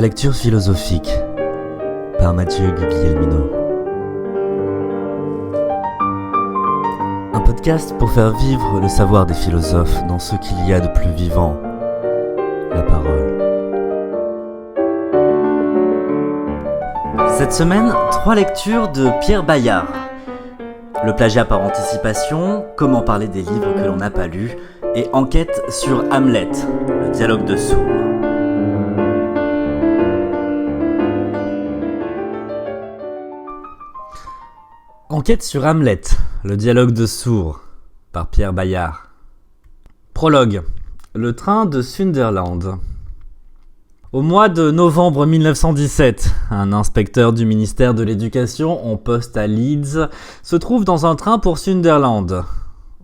lecture philosophique par Mathieu Guglielmino. Un podcast pour faire vivre le savoir des philosophes dans ce qu'il y a de plus vivant, la parole. Cette semaine, 3 lectures de Pierre Bayard. Le plagiat par anticipation, comment parler des livres que l'on n'a pas lus, et enquête sur Hamlet, le dialogue de sourds. Enquête sur Hamlet, le dialogue de sourds, par Pierre Bayard. Prologue. Le train de Sunderland. Au mois de novembre 1917, un inspecteur du ministère de l'Éducation en poste à Leeds se trouve dans un train pour Sunderland,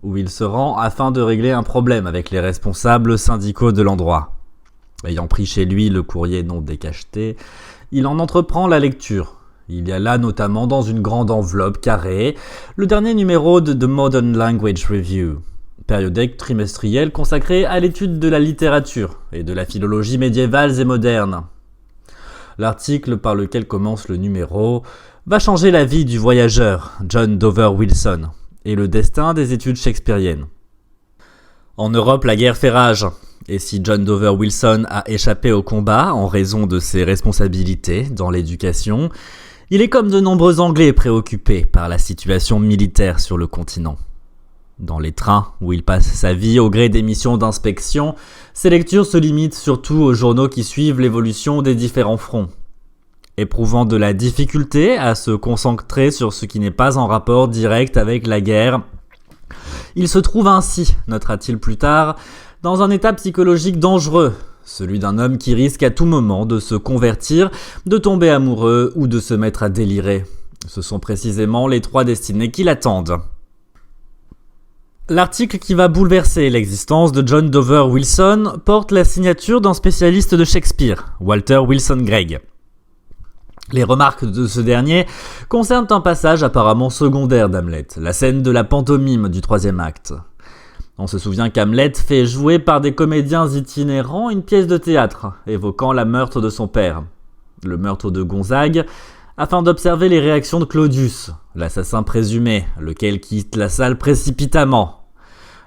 où il se rend afin de régler un problème avec les responsables syndicaux de l'endroit. Ayant pris chez lui le courrier non décacheté, il en entreprend la lecture. Il y a là notamment dans une grande enveloppe carrée le dernier numéro de The Modern Language Review, périodique trimestriel consacré à l'étude de la littérature et de la philologie médiévales et modernes. L'article par lequel commence le numéro va changer la vie du voyageur John Dover Wilson et le destin des études shakespeariennes. En Europe, la guerre fait rage, et si John Dover Wilson a échappé au combat en raison de ses responsabilités dans l'éducation, il est comme de nombreux Anglais préoccupés par la situation militaire sur le continent. Dans les trains où il passe sa vie au gré des missions d'inspection, ses lectures se limitent surtout aux journaux qui suivent l'évolution des différents fronts. Éprouvant de la difficulté à se concentrer sur ce qui n'est pas en rapport direct avec la guerre, il se trouve ainsi, notera-t-il plus tard, dans un état psychologique dangereux, celui d'un homme qui risque à tout moment de se convertir, de tomber amoureux ou de se mettre à délirer. Ce sont précisément les 3 destinées qui l'attendent. L'article qui va bouleverser l'existence de John Dover Wilson porte la signature d'un spécialiste de Shakespeare, Walter Wilson Gregg. Les remarques de ce dernier concernent un passage apparemment secondaire d'Hamlet, la scène de la pantomime du 3e acte. On se souvient qu'Hamlet fait jouer par des comédiens itinérants une pièce de théâtre, évoquant la meurtre de son père, le meurtre de Gonzague, afin d'observer les réactions de Claudius, l'assassin présumé, lequel quitte la salle précipitamment.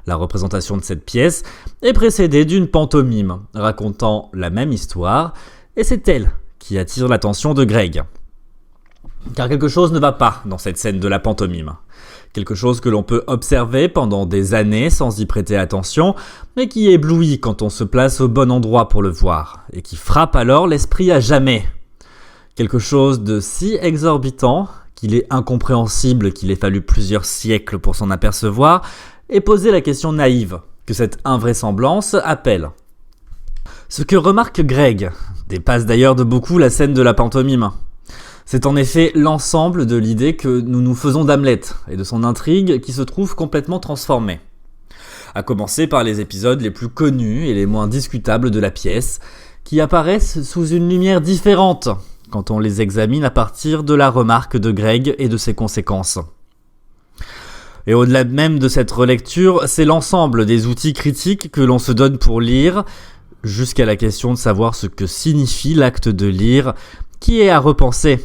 La représentation de cette pièce est précédée d'une pantomime, racontant la même histoire, et c'est elle qui attire l'attention de Gregg. Car quelque chose ne va pas dans cette scène de la pantomime. Quelque chose que l'on peut observer pendant des années sans y prêter attention, mais qui éblouit quand on se place au bon endroit pour le voir, et qui frappe alors l'esprit à jamais. Quelque chose de si exorbitant qu'il est incompréhensible qu'il ait fallu plusieurs siècles pour s'en apercevoir, et poser la question naïve que cette invraisemblance appelle. Ce que remarque Gregg dépasse d'ailleurs de beaucoup la scène de la pantomime. C'est en effet l'ensemble de l'idée que nous nous faisons d'Hamlet et de son intrigue qui se trouve complètement transformée. À commencer par les épisodes les plus connus et les moins discutables de la pièce, qui apparaissent sous une lumière différente quand on les examine à partir de la remarque de Gregg et de ses conséquences. Et au-delà même de cette relecture, c'est l'ensemble des outils critiques que l'on se donne pour lire, jusqu'à la question de savoir ce que signifie l'acte de lire, qui est à repenser.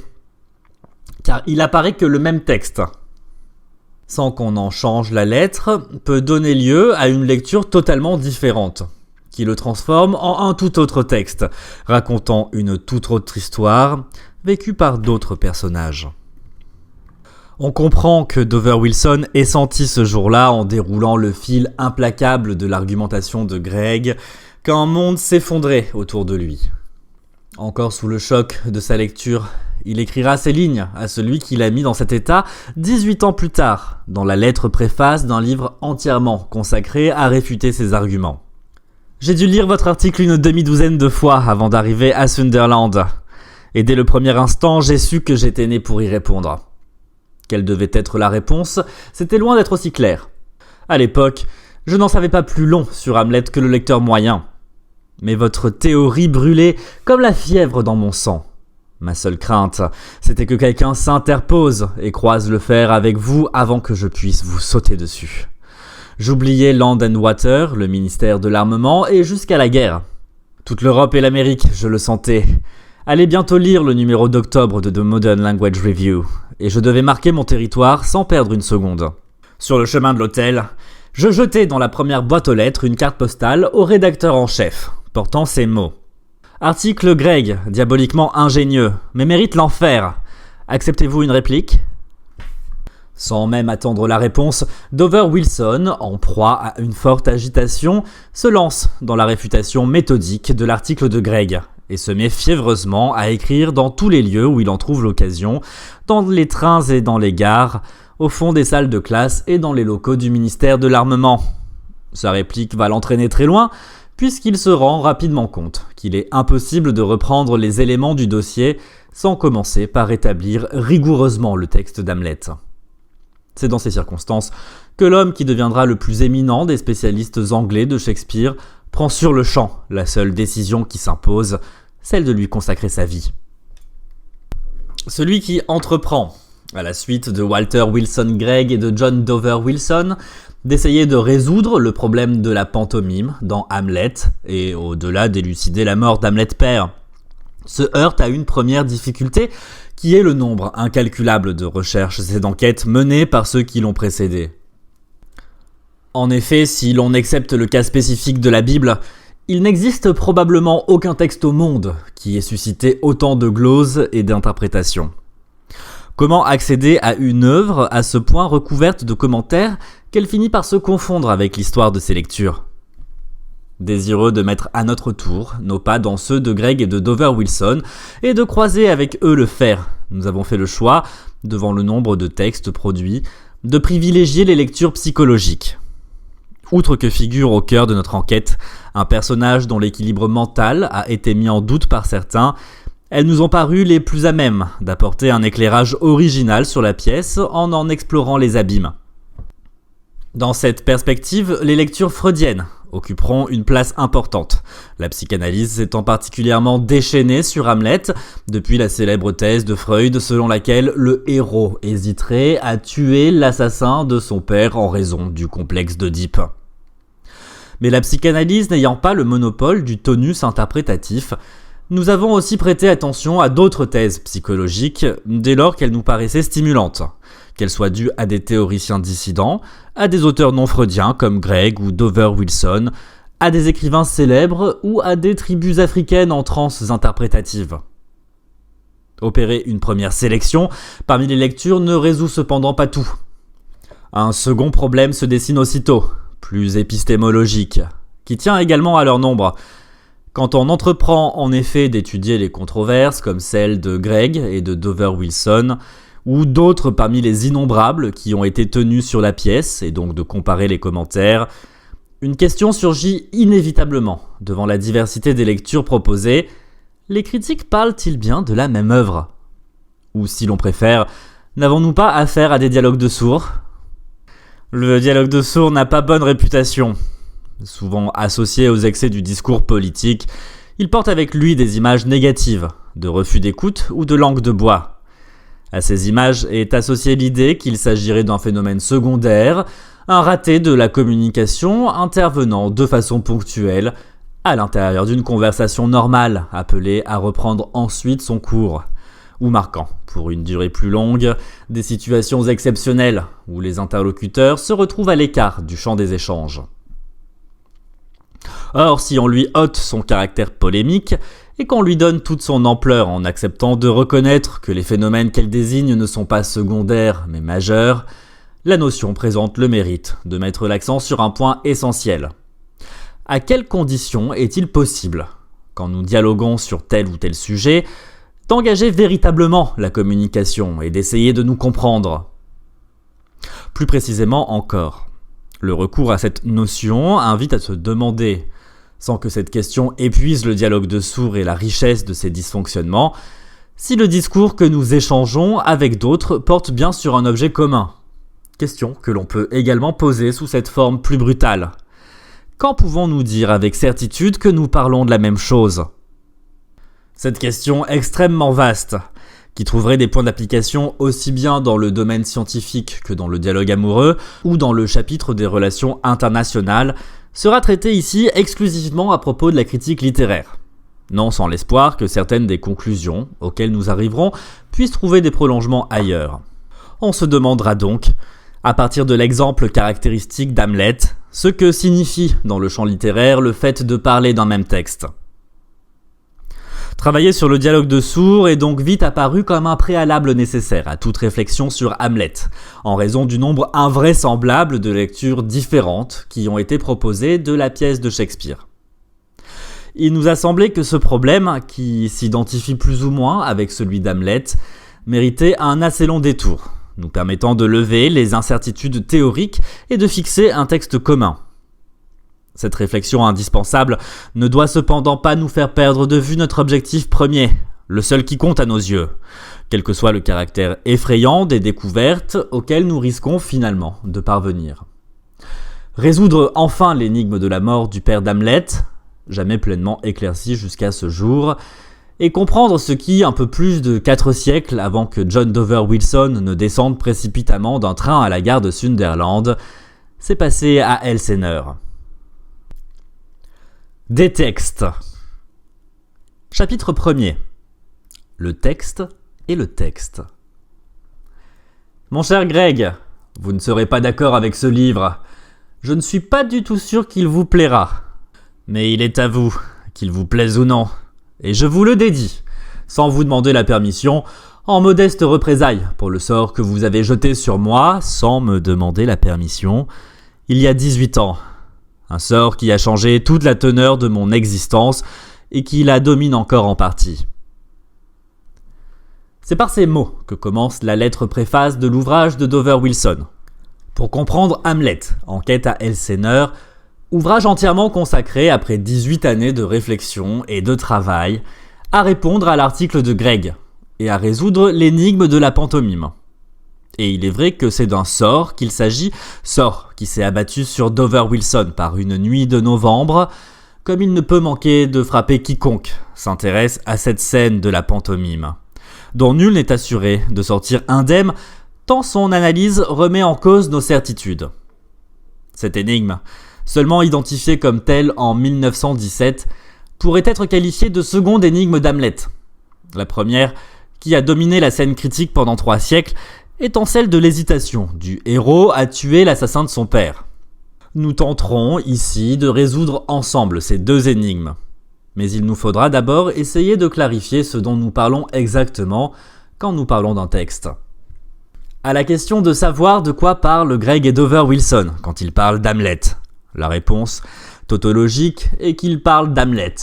Car il apparaît que le même texte, sans qu'on en change la lettre, peut donner lieu à une lecture totalement différente, qui le transforme en un tout autre texte, racontant une toute autre histoire, vécue par d'autres personnages. On comprend que Dover Wilson ait senti ce jour-là, en déroulant le fil implacable de l'argumentation de Gregg, qu'un monde s'effondrait autour de lui. Encore sous le choc de sa lecture, il écrira ces lignes à celui qui l'a mis dans cet état 18 ans plus tard, dans la lettre préface d'un livre entièrement consacré à réfuter ses arguments. J'ai dû lire votre article une demi-douzaine de fois avant d'arriver à Sunderland, et dès le premier instant, j'ai su que j'étais né pour y répondre. Quelle devait être la réponse, c'était loin d'être aussi clair. À l'époque, je n'en savais pas plus long sur Hamlet que le lecteur moyen. Mais votre théorie brûlait comme la fièvre dans mon sang. Ma seule crainte, c'était que quelqu'un s'interpose et croise le fer avec vous avant que je puisse vous sauter dessus. J'oubliais Land and Water, le ministère de l'armement, et jusqu'à la guerre. Toute l'Europe et l'Amérique, je le sentais, allait bientôt lire le numéro d'octobre de The Modern Language Review, et je devais marquer mon territoire sans perdre une seconde. Sur le chemin de l'hôtel, je jetai dans la première boîte aux lettres une carte postale au rédacteur en chef, portant ces mots. Article Greg, diaboliquement ingénieux, mais mérite l'enfer. Acceptez-vous une réplique ? Sans même attendre la réponse, Dover Wilson, en proie à une forte agitation, se lance dans la réfutation méthodique de l'article de Greg et se met fiévreusement à écrire dans tous les lieux où il en trouve l'occasion, dans les trains et dans les gares, au fond des salles de classe et dans les locaux du ministère de l'Armement. Sa réplique va l'entraîner très loin, puisqu'il se rend rapidement compte qu'il est impossible de reprendre les éléments du dossier sans commencer par établir rigoureusement le texte d'Hamlet. C'est dans ces circonstances que l'homme qui deviendra le plus éminent des spécialistes anglais de Shakespeare prend sur le champ la seule décision qui s'impose, celle de lui consacrer sa vie. Celui qui entreprend, à la suite de Walter Wilson Gregg et de John Dover Wilson, d'essayer de résoudre le problème de la pantomime dans Hamlet, et au-delà d'élucider la mort d'Hamlet père, se heurte à une première difficulté qui est le nombre incalculable de recherches et d'enquêtes menées par ceux qui l'ont précédé. En effet, si l'on accepte le cas spécifique de la Bible, il n'existe probablement aucun texte au monde qui ait suscité autant de gloses et d'interprétations. Comment accéder à une œuvre à ce point recouverte de commentaires qu'elle finit par se confondre avec l'histoire de ses lectures ? Désireux de mettre à notre tour nos pas dans ceux de Greg et de Dover Wilson et de croiser avec eux le fer, nous avons fait le choix, devant le nombre de textes produits, de privilégier les lectures psychologiques. Outre que figure au cœur de notre enquête un personnage dont l'équilibre mental a été mis en doute par certains, elles nous ont paru les plus à même d'apporter un éclairage original sur la pièce en explorant les abîmes. Dans cette perspective, les lectures freudiennes occuperont une place importante, la psychanalyse étant particulièrement déchaînée sur Hamlet depuis la célèbre thèse de Freud selon laquelle le héros hésiterait à tuer l'assassin de son père en raison du complexe d'Oedipe. Mais la psychanalyse n'ayant pas le monopole du tonus interprétatif, nous avons aussi prêté attention à d'autres thèses psychologiques dès lors qu'elles nous paraissaient stimulantes, qu'elles soient dues à des théoriciens dissidents, à des auteurs non freudiens comme Gregg ou Dover Wilson, à des écrivains célèbres ou à des tribus africaines en transes interprétatives. Opérer une première sélection parmi les lectures ne résout cependant pas tout. Un second problème se dessine aussitôt, plus épistémologique, qui tient également à leur nombre. Quand on entreprend en effet d'étudier les controverses comme celles de Gregg et de Dover Wilson, ou d'autres parmi les innombrables qui ont été tenus sur la pièce, et donc de comparer les commentaires, une question surgit inévitablement devant la diversité des lectures proposées. Les critiques parlent-ils bien de la même œuvre ? Ou si l'on préfère, n'avons-nous pas affaire à des dialogues de sourds ? Le dialogue de sourds n'a pas bonne réputation. Souvent associé aux excès du discours politique, il porte avec lui des images négatives, de refus d'écoute ou de langue de bois. À ces images est associée l'idée qu'il s'agirait d'un phénomène secondaire, un raté de la communication intervenant de façon ponctuelle à l'intérieur d'une conversation normale appelée à reprendre ensuite son cours, ou marquant, pour une durée plus longue, des situations exceptionnelles où les interlocuteurs se retrouvent à l'écart du champ des échanges. Or, si on lui ôte son caractère polémique et qu'on lui donne toute son ampleur en acceptant de reconnaître que les phénomènes qu'elle désigne ne sont pas secondaires mais majeurs, la notion présente le mérite de mettre l'accent sur un point essentiel. À quelles conditions est-il possible, quand nous dialoguons sur tel ou tel sujet, d'engager véritablement la communication et d'essayer de nous comprendre ? Plus précisément encore, le recours à cette notion invite à se demander, sans que cette question épuise le dialogue de sourds et la richesse de ses dysfonctionnements, si le discours que nous échangeons avec d'autres porte bien sur un objet commun. Question que l'on peut également poser sous cette forme plus brutale. Quand pouvons-nous dire avec certitude que nous parlons de la même chose ? Cette question extrêmement vaste, qui trouverait des points d'application aussi bien dans le domaine scientifique que dans le dialogue amoureux ou dans le chapitre des relations internationales, sera traitée ici exclusivement à propos de la critique littéraire. non sans l'espoir que certaines des conclusions auxquelles nous arriverons puissent trouver des prolongements ailleurs. On se demandera donc, à partir de l'exemple caractéristique d'Hamlet, ce que signifie dans le champ littéraire le fait de parler d'un même texte. Travailler sur le dialogue de sourds est donc vite apparu comme un préalable nécessaire à toute réflexion sur Hamlet, en raison du nombre invraisemblable de lectures différentes qui ont été proposées de la pièce de Shakespeare. Il nous a semblé que ce problème, qui s'identifie plus ou moins avec celui d'Hamlet, méritait un assez long détour, nous permettant de lever les incertitudes théoriques et de fixer un texte commun. Cette réflexion indispensable ne doit cependant pas nous faire perdre de vue notre objectif premier, le seul qui compte à nos yeux, quel que soit le caractère effrayant des découvertes auxquelles nous risquons finalement de parvenir. Résoudre enfin l'énigme de la mort du père d'Hamlet, jamais pleinement éclaircie jusqu'à ce jour, et comprendre ce qui, un peu plus de 4 siècles avant que John Dover Wilson ne descende précipitamment d'un train à la gare de Sunderland, s'est passé à Elseneur. Des textes. Chapitre 1er. Le texte et le texte. Mon cher Greg, vous ne serez pas d'accord avec ce livre. Je ne suis pas du tout sûr qu'il vous plaira. Mais il est à vous, qu'il vous plaise ou non. Et je vous le dédie, sans vous demander la permission, en modeste représailles pour le sort que vous avez jeté sur moi, sans me demander la permission, il y a 18 ans. Un sort qui a changé toute la teneur de mon existence et qui la domine encore en partie. C'est par ces mots que commence la lettre préface de l'ouvrage de Dover Wilson. Pour comprendre Hamlet, enquête à Elseneur, ouvrage entièrement consacré, après 18 années de réflexion et de travail, à répondre à l'article de Greg et à résoudre l'énigme de la pantomime. Et il est vrai que c'est d'un sort qu'il s'agit, sort qui s'est abattu sur Dover Wilson par une nuit de novembre, comme il ne peut manquer de frapper quiconque s'intéresse à cette scène de la pantomime, dont nul n'est assuré de sortir indemne tant son analyse remet en cause nos certitudes. Cette énigme, seulement identifiée comme telle en 1917, pourrait être qualifiée de seconde énigme d'Hamlet. La première, qui a dominé la scène critique pendant 3 siècles, étant celle de l'hésitation du héros à tuer l'assassin de son père. Nous tenterons ici de résoudre ensemble ces 2 énigmes. Mais il nous faudra d'abord essayer de clarifier ce dont nous parlons exactement quand nous parlons d'un texte. À la question de savoir de quoi parlent Greg et Dover Wilson quand ils parlent d'Hamlet, la réponse, tautologique, est qu'ils parlent d'Hamlet.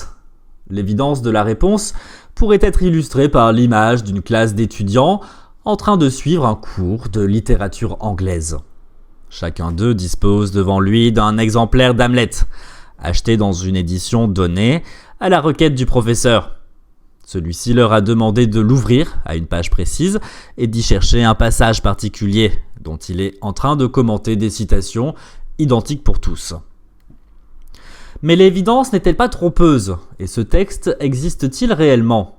L'évidence de la réponse pourrait être illustrée par l'image d'une classe d'étudiants en train de suivre un cours de littérature anglaise. Chacun d'eux dispose devant lui d'un exemplaire d'Hamlet, acheté dans une édition donnée à la requête du professeur. Celui-ci leur a demandé de l'ouvrir à une page précise et d'y chercher un passage particulier dont il est en train de commenter des citations identiques pour tous. Mais l'évidence n'est-elle pas trompeuse, et ce texte existe-t-il réellement ?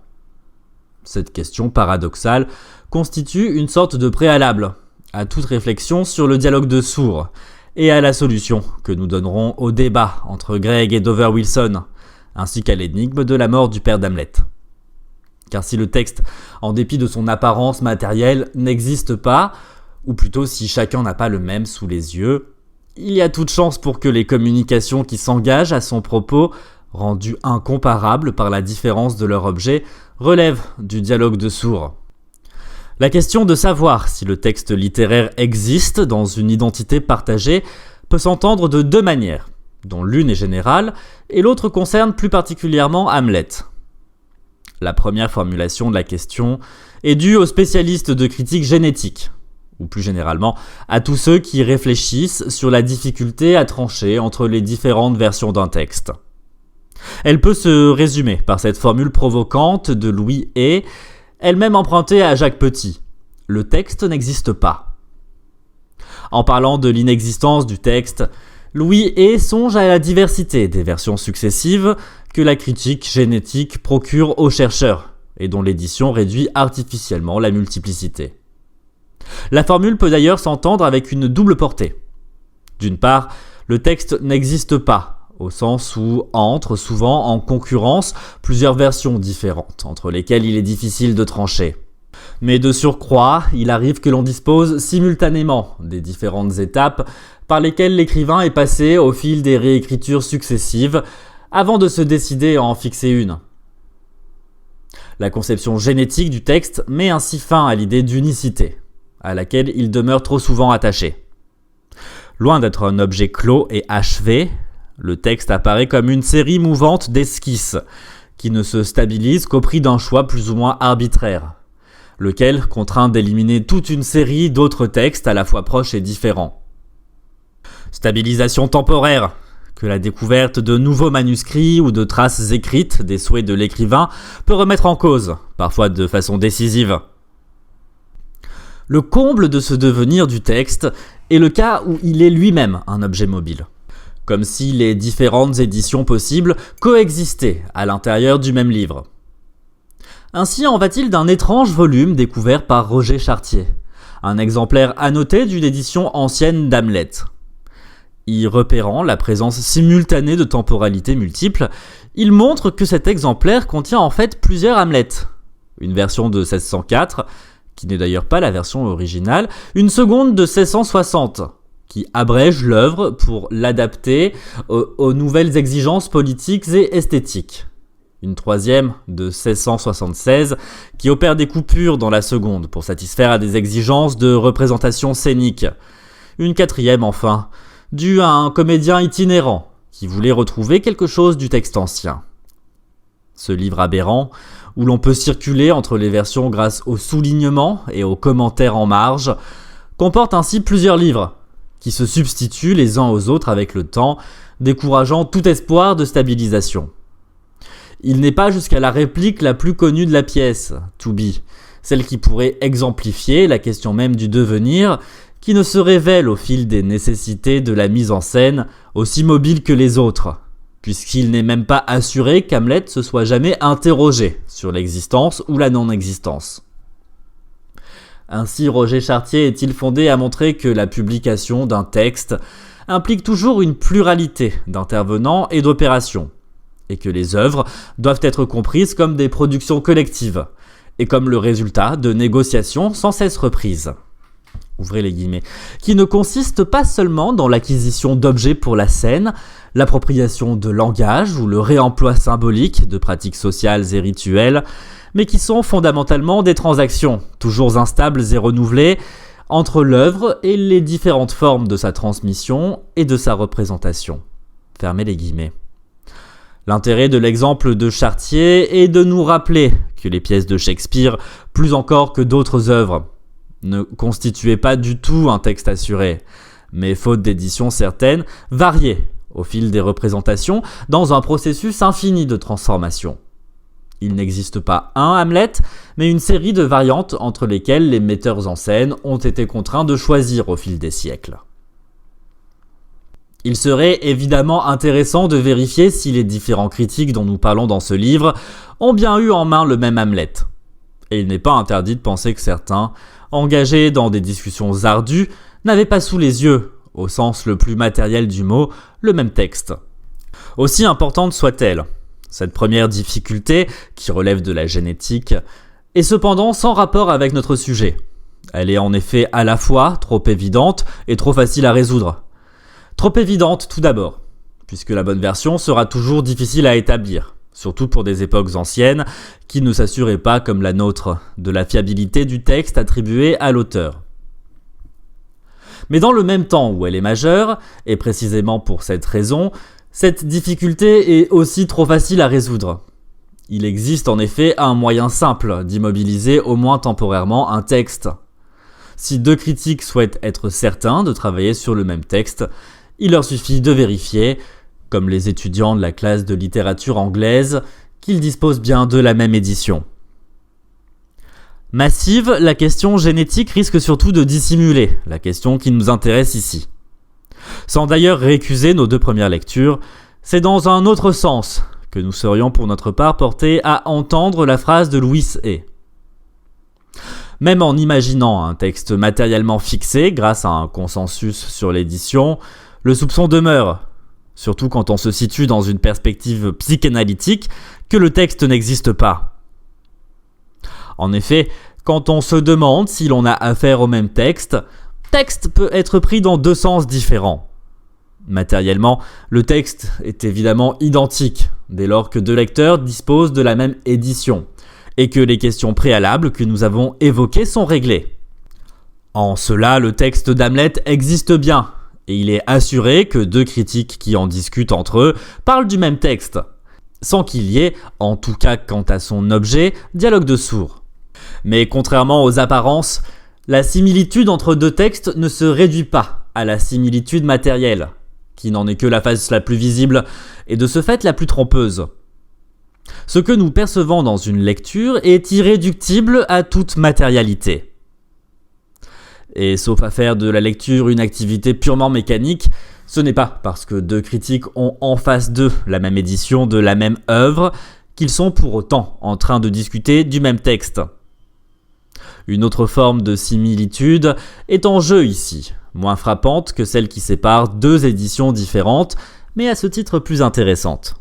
Cette question paradoxale constitue une sorte de préalable à toute réflexion sur le dialogue de sourds et à la solution que nous donnerons au débat entre Greg et Dover Wilson, ainsi qu'à l'énigme de la mort du père d'Hamlet. Car si le texte, en dépit de son apparence matérielle, n'existe pas, ou plutôt si chacun n'a pas le même sous les yeux, il y a toute chance pour que les communications qui s'engagent à son propos, rendues incomparables par la différence de leur objet, relèvent du dialogue de sourds. La question de savoir si le texte littéraire existe dans une identité partagée peut s'entendre de 2 manières, dont l'une est générale et l'autre concerne plus particulièrement Hamlet. La première formulation de la question est due aux spécialistes de critique génétique, ou plus généralement à tous ceux qui réfléchissent sur la difficulté à trancher entre les différentes versions d'un texte. Elle peut se résumer par cette formule provocante de Louis Hay, elle-même empruntée à Jacques Petit. Le texte n'existe pas. En parlant de l'inexistence du texte, Louis Hay songe à la diversité des versions successives que la critique génétique procure aux chercheurs et dont l'édition réduit artificiellement la multiplicité. La formule peut d'ailleurs s'entendre avec une double portée. D'une part, le texte n'existe pas au sens où entrent souvent en concurrence plusieurs versions différentes, entre lesquelles il est difficile de trancher. Mais de surcroît, il arrive que l'on dispose simultanément des différentes étapes par lesquelles l'écrivain est passé au fil des réécritures successives, avant de se décider à en fixer une. La conception génétique du texte met ainsi fin à l'idée d'unicité, à laquelle il demeure trop souvent attaché. Loin d'être un objet clos et achevé, le texte apparaît comme une série mouvante d'esquisses, qui ne se stabilise qu'au prix d'un choix plus ou moins arbitraire, lequel contraint d'éliminer toute une série d'autres textes à la fois proches et différents. Stabilisation temporaire, que la découverte de nouveaux manuscrits ou de traces écrites des souhaits de l'écrivain peut remettre en cause, parfois de façon décisive. Le comble de ce devenir du texte est le cas où il est lui-même un objet mobile, comme si les différentes éditions possibles coexistaient à l'intérieur du même livre. Ainsi en va-t-il d'un étrange volume découvert par Roger Chartier, un exemplaire annoté d'une édition ancienne d'Hamlet. Y repérant la présence simultanée de temporalités multiples, il montre que cet exemplaire contient en fait plusieurs Hamlet. Une version de 1604, qui n'est d'ailleurs pas la version originale, une seconde de 1660, qui abrège l'œuvre pour l'adapter aux nouvelles exigences politiques et esthétiques. Une troisième de 1676, qui opère des coupures dans la seconde pour satisfaire à des exigences de représentation scénique. Une quatrième enfin, due à un comédien itinérant qui voulait retrouver quelque chose du texte ancien. Ce livre aberrant, où l'on peut circuler entre les versions grâce aux soulignements et aux commentaires en marge, comporte ainsi plusieurs livres, qui se substituent les uns aux autres avec le temps, décourageant tout espoir de stabilisation. Il n'est pas jusqu'à la réplique la plus connue de la pièce, To Be, celle qui pourrait exemplifier la question même du devenir, qui ne se révèle au fil des nécessités de la mise en scène aussi mobile que les autres, puisqu'il n'est même pas assuré qu'Hamlet se soit jamais interrogé sur l'existence ou la non-existence. Ainsi, Roger Chartier est-il fondé à montrer que la publication d'un texte implique toujours une pluralité d'intervenants et d'opérations, et que les œuvres doivent être comprises comme des productions collectives, et comme le résultat de négociations sans cesse reprises. Ouvrez les guillemets, qui ne consistent pas seulement dans l'acquisition d'objets pour la scène, l'appropriation de langage ou le réemploi symbolique de pratiques sociales et rituelles, mais qui sont fondamentalement des transactions, toujours instables et renouvelées, entre l'œuvre et les différentes formes de sa transmission et de sa représentation. Fermez les guillemets. L'intérêt de l'exemple de Chartier est de nous rappeler que les pièces de Shakespeare, plus encore que d'autres œuvres, ne constituaient pas du tout un texte assuré, mais faute d'édition certaine, variaient au fil des représentations dans un processus infini de transformation. Il n'existe pas un Hamlet, mais une série de variantes entre lesquelles les metteurs en scène ont été contraints de choisir au fil des siècles. Il serait évidemment intéressant de vérifier si les différents critiques dont nous parlons dans ce livre ont bien eu en main le même Hamlet. Et il n'est pas interdit de penser que certains, engagés dans des discussions ardues, n'avaient pas sous les yeux, au sens le plus matériel du mot, le même texte. Aussi importante soit-elle, cette première difficulté, qui relève de la génétique, est cependant sans rapport avec notre sujet. Elle est en effet à la fois trop évidente et trop facile à résoudre. Trop évidente tout d'abord, puisque la bonne version sera toujours difficile à établir, surtout pour des époques anciennes qui ne s'assuraient pas, comme la nôtre, de la fiabilité du texte attribué à l'auteur. Mais dans le même temps où elle est majeure, et précisément pour cette raison, cette difficulté est aussi trop facile à résoudre. Il existe en effet un moyen simple d'immobiliser au moins temporairement un texte. Si deux critiques souhaitent être certains de travailler sur le même texte, il leur suffit de vérifier, comme les étudiants de la classe de littérature anglaise, qu'ils disposent bien de la même édition. Massive, la question génétique risque surtout de dissimuler la question qui nous intéresse ici. Sans d'ailleurs récuser nos deux premières lectures, c'est dans un autre sens que nous serions pour notre part portés à entendre la phrase de Louis Hay. Même en imaginant un texte matériellement fixé grâce à un consensus sur l'édition, le soupçon demeure, surtout quand on se situe dans une perspective psychanalytique, que le texte n'existe pas. En effet, quand on se demande si l'on a affaire au même texte peut être pris dans deux sens différents. Matériellement, le texte est évidemment identique, dès lors que deux lecteurs disposent de la même édition, et que les questions préalables que nous avons évoquées sont réglées. En cela, le texte d'Hamlet existe bien, et il est assuré que deux critiques qui en discutent entre eux parlent du même texte, sans qu'il y ait, en tout cas quant à son objet, dialogue de sourds. Mais contrairement aux apparences, la similitude entre deux textes ne se réduit pas à la similitude matérielle, qui n'en est que la face la plus visible et de ce fait la plus trompeuse. Ce que nous percevons dans une lecture est irréductible à toute matérialité. Et sauf à faire de la lecture une activité purement mécanique, ce n'est pas parce que deux critiques ont en face d'eux la même édition de la même œuvre qu'ils sont pour autant en train de discuter du même texte. Une autre forme de similitude est en jeu ici, moins frappante que celle qui sépare deux éditions différentes, mais à ce titre plus intéressante.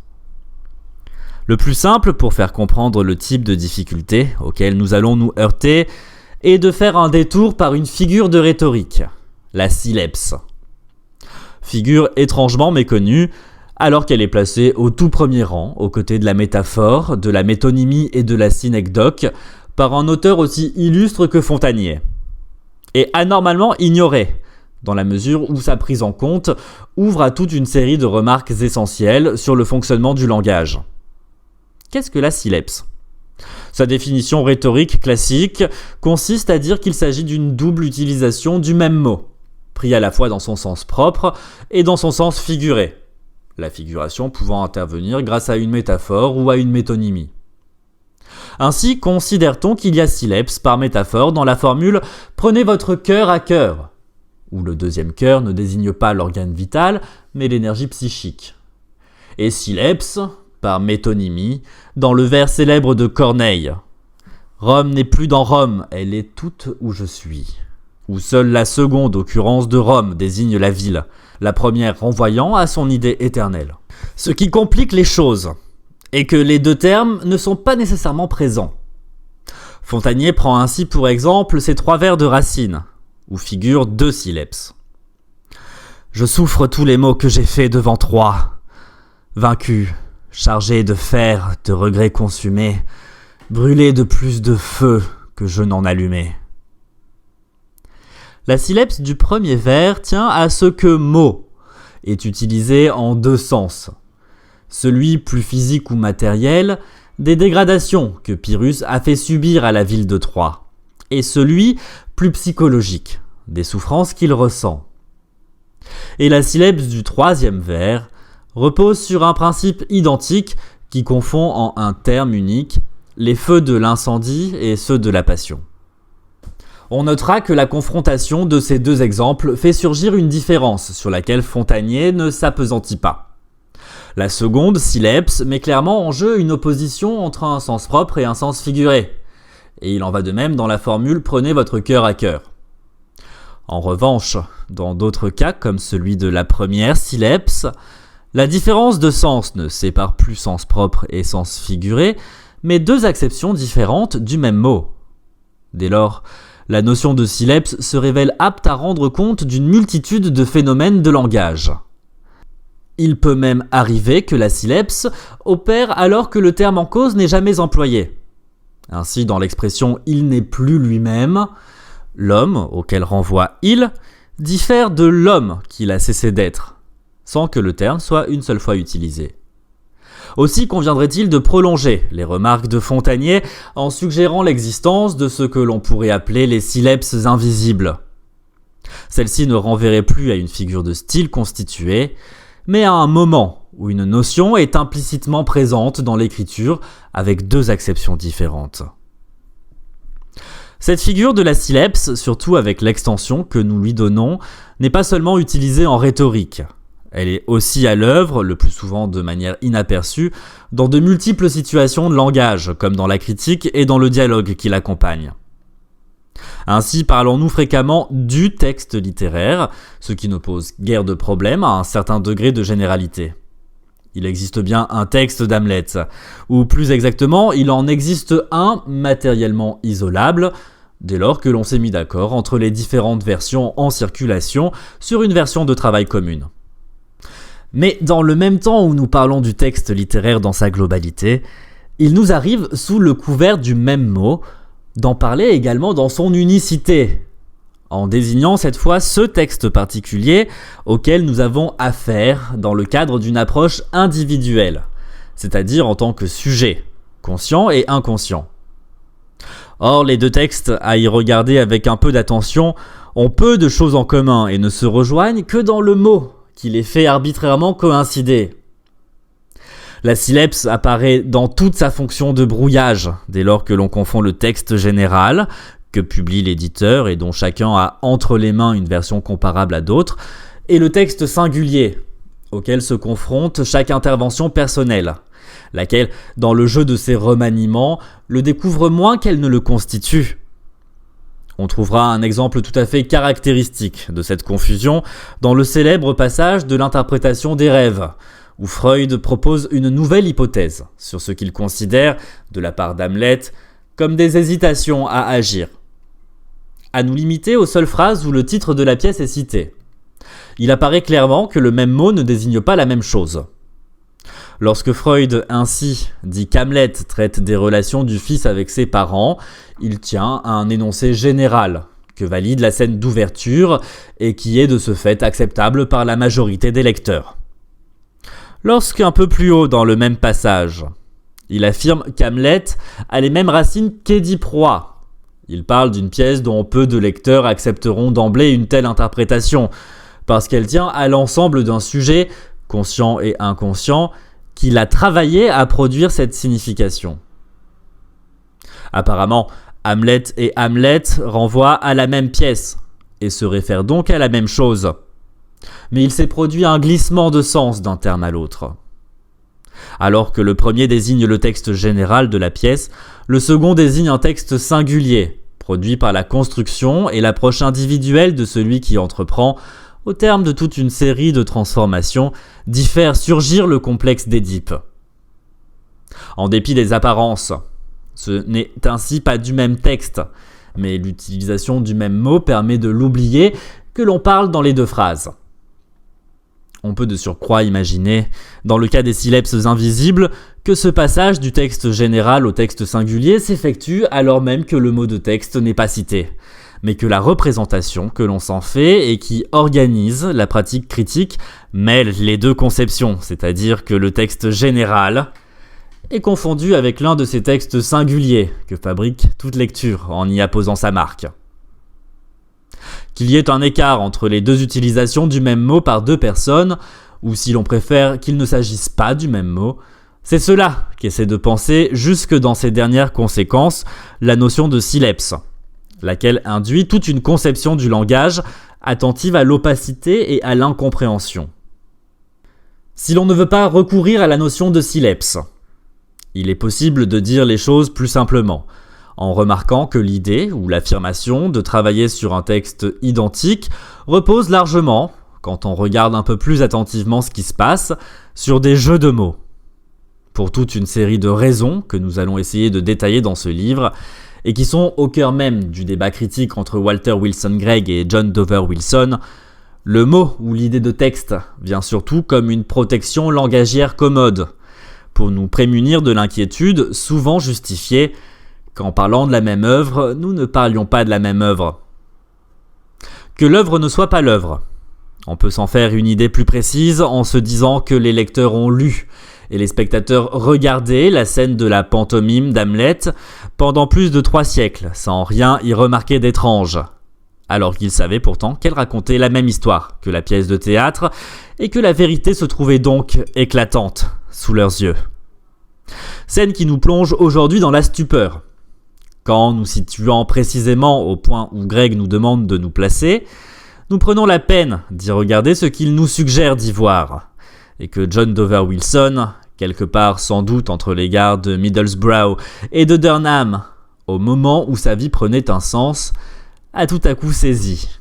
Le plus simple pour faire comprendre le type de difficulté auquel nous allons nous heurter est de faire un détour par une figure de rhétorique, la sileps. Figure étrangement méconnue, alors qu'elle est placée au tout premier rang, aux côtés de la métaphore, de la métonymie et de la synecdoque, par un auteur aussi illustre que Fontanier. Et anormalement ignorée, dans la mesure où sa prise en compte ouvre à toute une série de remarques essentielles sur le fonctionnement du langage. Qu'est-ce que la sileps ? Sa définition rhétorique classique consiste à dire qu'il s'agit d'une double utilisation du même mot, pris à la fois dans son sens propre et dans son sens figuré, la figuration pouvant intervenir grâce à une métaphore ou à une métonymie. Ainsi considère-t-on qu'il y a sileps par métaphore dans la formule « prenez votre cœur à cœur », où le deuxième cœur ne désigne pas l'organe vital, mais l'énergie psychique. Et sileps par métonymie, dans le vers célèbre de Corneille. Rome n'est plus dans Rome, elle est toute où je suis. Où seule la seconde occurrence de Rome désigne la ville, la première renvoyant à son idée éternelle. Ce qui complique les choses est que les deux termes ne sont pas nécessairement présents. Fontanier prend ainsi pour exemple ces trois vers de Racine, où figurent deux sileps. Je souffre tous les maux que j'ai faits devant Troie, vaincu, chargé de fer, de regrets consumés, brûlé de plus de feu que je n'en allumais. La sileps du premier vers tient à ce que mot est utilisé en deux sens. Celui plus physique ou matériel, des dégradations que Pyrrhus a fait subir à la ville de Troie, et celui plus psychologique, des souffrances qu'il ressent. Et la sileps du troisième vers repose sur un principe identique qui confond en un terme unique les feux de l'incendie et ceux de la passion. On notera que la confrontation de ces deux exemples fait surgir une différence sur laquelle Fontanier ne s'appesantit pas. La seconde, sileps, met clairement en jeu une opposition entre un sens propre et un sens figuré. Et il en va de même dans la formule « prenez votre cœur à cœur ». En revanche, dans d'autres cas, comme celui de la première sileps, la différence de sens ne sépare plus sens propre et sens figuré, mais deux acceptions différentes du même mot. Dès lors, la notion de sileps se révèle apte à rendre compte d'une multitude de phénomènes de langage. Il peut même arriver que la sileps opère alors que le terme en cause n'est jamais employé. Ainsi, dans l'expression « il n'est plus lui-même », l'homme, auquel renvoie « il », diffère de l'homme qu'il a cessé d'être, sans que le terme soit une seule fois utilisé. Aussi conviendrait-il de prolonger les remarques de Fontanier en suggérant l'existence de ce que l'on pourrait appeler les sileps invisibles. Celle-ci ne renverrait plus à une figure de style constituée, mais à un moment où une notion est implicitement présente dans l'écriture avec deux acceptions différentes. Cette figure de la sileps, surtout avec l'extension que nous lui donnons, n'est pas seulement utilisée en rhétorique. Elle est aussi à l'œuvre, le plus souvent de manière inaperçue, dans de multiples situations de langage, comme dans la critique et dans le dialogue qui l'accompagne. Ainsi parlons-nous fréquemment du texte littéraire, ce qui ne pose guère de problème à un certain degré de généralité. Il existe bien un texte d'Hamlet, ou plus exactement, il en existe un matériellement isolable, dès lors que l'on s'est mis d'accord entre les différentes versions en circulation sur une version de travail commune. Mais dans le même temps où nous parlons du texte littéraire dans sa globalité, il nous arrive, sous le couvert du même mot, d'en parler également dans son unicité, en désignant cette fois ce texte particulier auquel nous avons affaire dans le cadre d'une approche individuelle, c'est-à-dire en tant que sujet, conscient et inconscient. Or, les deux textes, à y regarder avec un peu d'attention, ont peu de choses en commun et ne se rejoignent que dans le mot qui les fait arbitrairement coïncider. La sileps apparaît dans toute sa fonction de brouillage, dès lors que l'on confond le texte général, que publie l'éditeur et dont chacun a entre les mains une version comparable à d'autres, et le texte singulier, auquel se confronte chaque intervention personnelle, laquelle, dans le jeu de ses remaniements, le découvre moins qu'elle ne le constitue. On trouvera un exemple tout à fait caractéristique de cette confusion dans le célèbre passage de l'interprétation des rêves, où Freud propose une nouvelle hypothèse sur ce qu'il considère, de la part d'Hamlet, comme des hésitations à agir. À nous limiter aux seules phrases où le titre de la pièce est cité. Il apparaît clairement que le même mot ne désigne pas la même chose. Lorsque Freud ainsi dit qu'Hamlet traite des relations du fils avec ses parents, il tient à un énoncé général que valide la scène d'ouverture et qui est de ce fait acceptable par la majorité des lecteurs. Lorsqu'un peu plus haut dans le même passage, il affirme qu'Hamlet a les mêmes racines qu'Édipe Roi. Il parle d'une pièce dont peu de lecteurs accepteront d'emblée une telle interprétation, parce qu'elle tient à l'ensemble d'un sujet, conscient et inconscient, qu'il a travaillé à produire cette signification. Apparemment, Hamlet et Hamlet renvoient à la même pièce, et se réfèrent donc à la même chose. Mais il s'est produit un glissement de sens d'un terme à l'autre. Alors que le premier désigne le texte général de la pièce, le second désigne un texte singulier, produit par la construction et l'approche individuelle de celui qui entreprend, au terme de toute une série de transformations, d'y faire surgir le complexe d'Édipe. En dépit des apparences, ce n'est ainsi pas du même texte, mais l'utilisation du même mot permet de l'oublier que l'on parle dans les deux phrases. On peut de surcroît imaginer, dans le cas des sileps invisibles, que ce passage du texte général au texte singulier s'effectue alors même que le mot de texte n'est pas cité, mais que la représentation que l'on s'en fait et qui organise la pratique critique mêle les deux conceptions, c'est-à-dire que le texte général est confondu avec l'un de ces textes singuliers que fabrique toute lecture en y apposant sa marque. Qu'il y ait un écart entre les deux utilisations du même mot par deux personnes, ou si l'on préfère qu'il ne s'agisse pas du même mot, c'est cela qu'essaie de penser jusque dans ses dernières conséquences la notion de sileps, laquelle induit toute une conception du langage attentive à l'opacité et à l'incompréhension. Si l'on ne veut pas recourir à la notion de sileps, il est possible de dire les choses plus simplement, en remarquant que l'idée ou l'affirmation de travailler sur un texte identique repose largement, quand on regarde un peu plus attentivement ce qui se passe, sur des jeux de mots. Pour toute une série de raisons que nous allons essayer de détailler dans ce livre, et qui sont au cœur même du débat critique entre Walter Wilson Gregg et John Dover Wilson, le mot ou l'idée de texte vient surtout comme une protection langagière commode, pour nous prémunir de l'inquiétude souvent justifiée qu'en parlant de la même œuvre, nous ne parlions pas de la même œuvre. Que l'œuvre ne soit pas l'œuvre. On peut s'en faire une idée plus précise en se disant que les lecteurs ont lu et les spectateurs regardé la scène de la pantomime d'Hamlet pendant plus de 3 siècles, sans rien y remarquer d'étrange, alors qu'ils savaient pourtant qu'elle racontait la même histoire que la pièce de théâtre et que la vérité se trouvait donc éclatante sous leurs yeux. Scène qui nous plonge aujourd'hui dans la stupeur. Quand nous situant précisément au point où Gregg nous demande de nous placer, nous prenons la peine d'y regarder ce qu'il nous suggère d'y voir, et que John Dover Wilson, quelque part sans doute entre les gares de Middlesbrough et de Durham, au moment où sa vie prenait un sens, a tout à coup saisi.